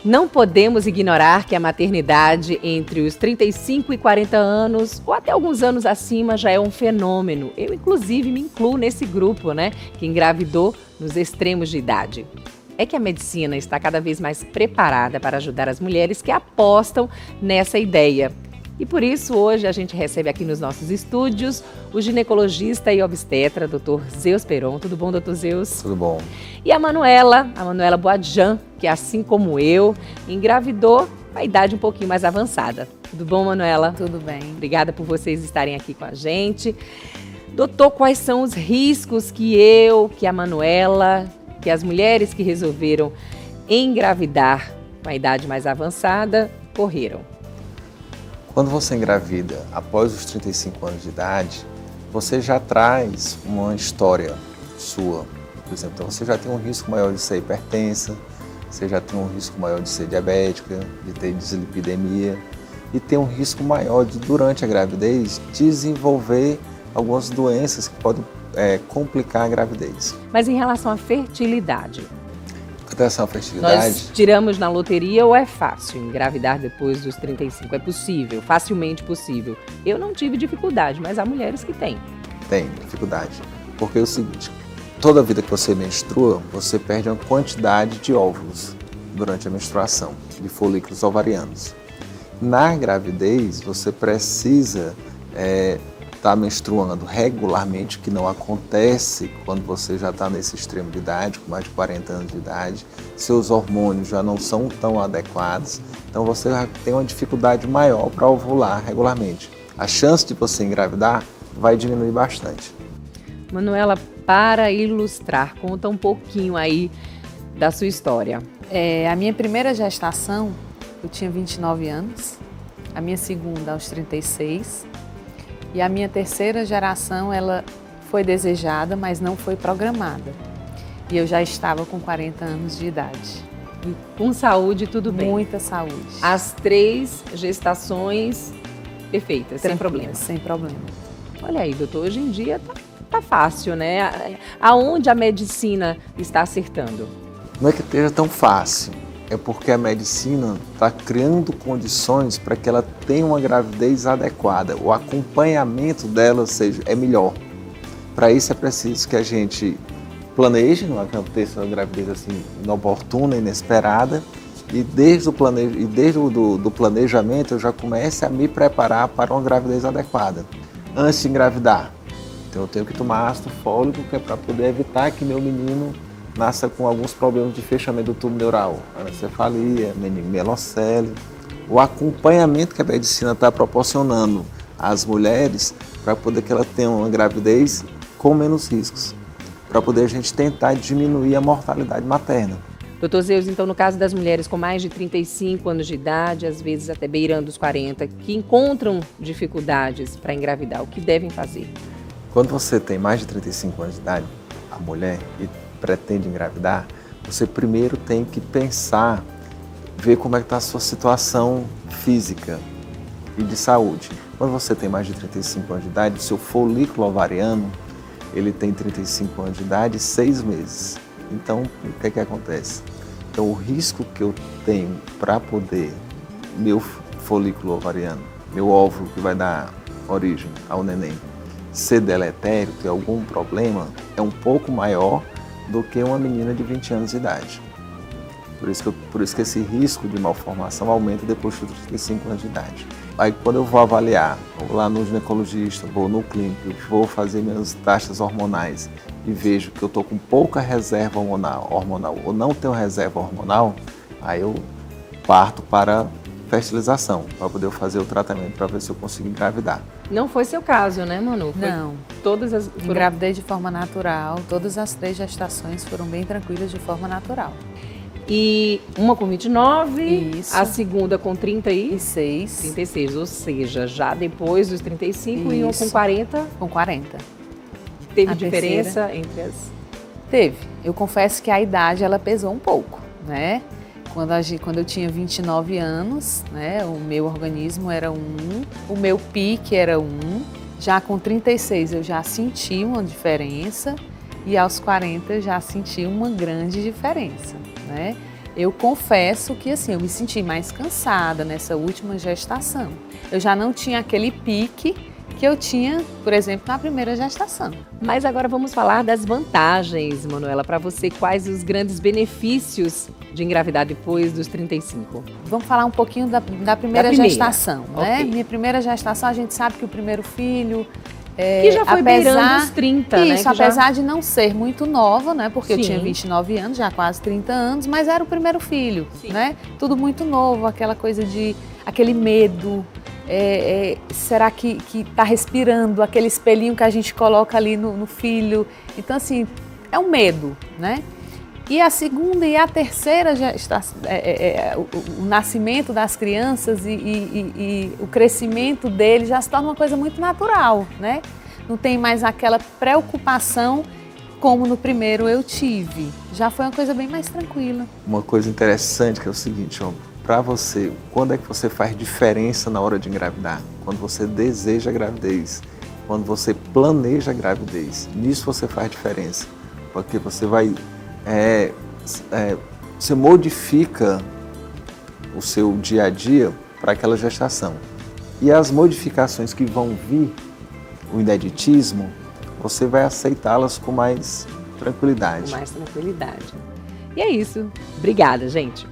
Não podemos ignorar que a maternidade entre os 35 e 40 anos, ou até alguns anos acima, já é um fenômeno. Eu, inclusive, me incluo nesse grupo, que engravidou nos extremos de idade. É que a medicina está cada vez mais preparada para ajudar as mulheres que apostam nessa ideia. E por isso, hoje, a gente recebe aqui nos nossos estúdios o ginecologista e obstetra, Dr. Zeus Peron. Tudo bom, Dr. Zeus? Tudo bom. E a Manuela Boadjan, que assim como eu, engravidou a idade um pouquinho mais avançada. Tudo bom, Manuela? Tudo bem. Obrigada por vocês estarem aqui com a gente. Doutor, quais são os riscos que a Manuela, que as mulheres que resolveram engravidar com a idade mais avançada correram? Quando você engravida após os 35 anos de idade, você já traz uma história sua. Por exemplo, então você já tem um risco maior de ser hipertensa, você já tem um risco maior de ser diabética, de ter dislipidemia e tem um risco maior de, durante a gravidez, desenvolver algumas doenças que podem complicar a gravidez. Mas em relação à fertilidade? Atenção à fertilidade. Nós tiramos na loteria ou é fácil engravidar depois dos 35? É possível, facilmente possível. Eu não tive dificuldade, mas há mulheres que têm. Tem dificuldade, porque é o seguinte, toda vida que você menstrua, você perde uma quantidade de óvulos durante a menstruação, de folículos ovarianos. Na gravidez, você precisa estar menstruando regularmente, que não acontece quando você já está nesse extremo de idade, com mais de 40 anos de idade. Seus hormônios já não são tão adequados, então você já tem uma dificuldade maior para ovular regularmente. A chance de você engravidar vai diminuir bastante. Manuela, para ilustrar, conta um pouquinho aí da sua história. A minha primeira gestação, eu tinha 29 anos, a minha segunda aos 36, e a minha terceira geração, ela foi desejada, mas não foi programada. E eu já estava com 40 anos de idade. E com saúde, tudo bem? Muita saúde. As 3 gestações perfeitas, sem problema. Sem problema. Olha aí, doutor, hoje em dia tá fácil, Aonde a medicina está acertando? Não é que esteja tão fácil, é porque a medicina está criando condições para que ela tenha uma gravidez adequada. O acompanhamento dela, é melhor. Para isso é preciso que a gente planeje, não aconteça uma gravidez assim inoportuna, inesperada, e desde o planejamento eu já comece a me preparar para uma gravidez adequada. Antes de engravidar, então eu tenho que tomar ácido fólico, que é para poder evitar que meu menino nasça com alguns problemas de fechamento do tubo neural, anencefalia, mielocele. O acompanhamento que a medicina está proporcionando às mulheres para poder que ela tenha uma gravidez com menos riscos, para poder a gente tentar diminuir a mortalidade materna. Doutor Zeus, então no caso das mulheres com mais de 35 anos de idade, às vezes até beirando os 40, que encontram dificuldades para engravidar, o que devem fazer? Quando você tem mais de 35 anos de idade, a mulher, e pretende engravidar, você primeiro tem que pensar, ver como é que está a sua situação física e de saúde. Quando você tem mais de 35 anos de idade, o seu folículo ovariano, ele tem 35 anos de idade e 6 meses. Então, o que é que acontece? Então, o risco que eu tenho para poder, meu folículo ovariano, meu óvulo que vai dar origem ao neném, ser deletério, ter algum problema, é um pouco maior do que uma menina de 20 anos de idade. Por isso que esse risco de malformação aumenta depois dos 35 anos de idade. Aí quando eu vou avaliar, vou lá no ginecologista, vou no clínico, vou fazer minhas taxas hormonais e vejo que eu estou com pouca reserva hormonal ou não tenho reserva hormonal, aí eu parto para fertilização, para poder fazer o tratamento para ver se eu consigo engravidar. Não foi seu caso, né, Manu? Não. Engravidei de forma natural, todas as 3 gestações foram bem tranquilas de forma natural. E uma com 29, Isso. A segunda com 36. 36, ou seja, já depois dos 35 Isso. E uma com 40. Com 40. Teve A diferença terceira. entre as... Teve. Eu confesso que a idade ela pesou um pouco, né? Quando eu tinha 29 anos, né, o meu organismo era 1, o meu pique era 1. Já com 36 eu já senti uma diferença e aos 40 eu já senti uma grande diferença, né? Eu confesso que assim, eu me senti mais cansada nessa última gestação. Eu já não tinha aquele pique que eu tinha, por exemplo, na primeira gestação. Mas agora vamos falar das vantagens, Manuela. Para você, quais os grandes benefícios de engravidar depois dos 35? Vamos falar um pouquinho da primeira gestação, né? Ok. Minha primeira gestação, a gente sabe que o primeiro filho... Que já foi beirando os 30, né? Isso, apesar de não ser muito nova, né? Porque Sim. eu tinha 29 anos, já quase 30 anos, mas era o primeiro filho, né? Tudo muito novo, aquela coisa de... aquele medo, será que tá respirando? Aquele espelhinho que a gente coloca ali no filho. Então, assim, é um medo, né? E a segunda e a terceira o nascimento das crianças e o crescimento deles já se torna uma coisa muito natural, né? Não tem mais aquela preocupação como no primeiro eu tive. Já foi uma coisa bem mais tranquila. Uma coisa interessante que é o seguinte, ó, para você, quando é que você faz diferença na hora de engravidar? Quando você deseja a gravidez, quando você planeja a gravidez. Nisso você faz diferença, porque você vai... você modifica o seu dia a dia para aquela gestação. E as modificações que vão vir, o ineditismo, você vai aceitá-las com mais tranquilidade. Com mais tranquilidade. E é isso. Obrigada, gente.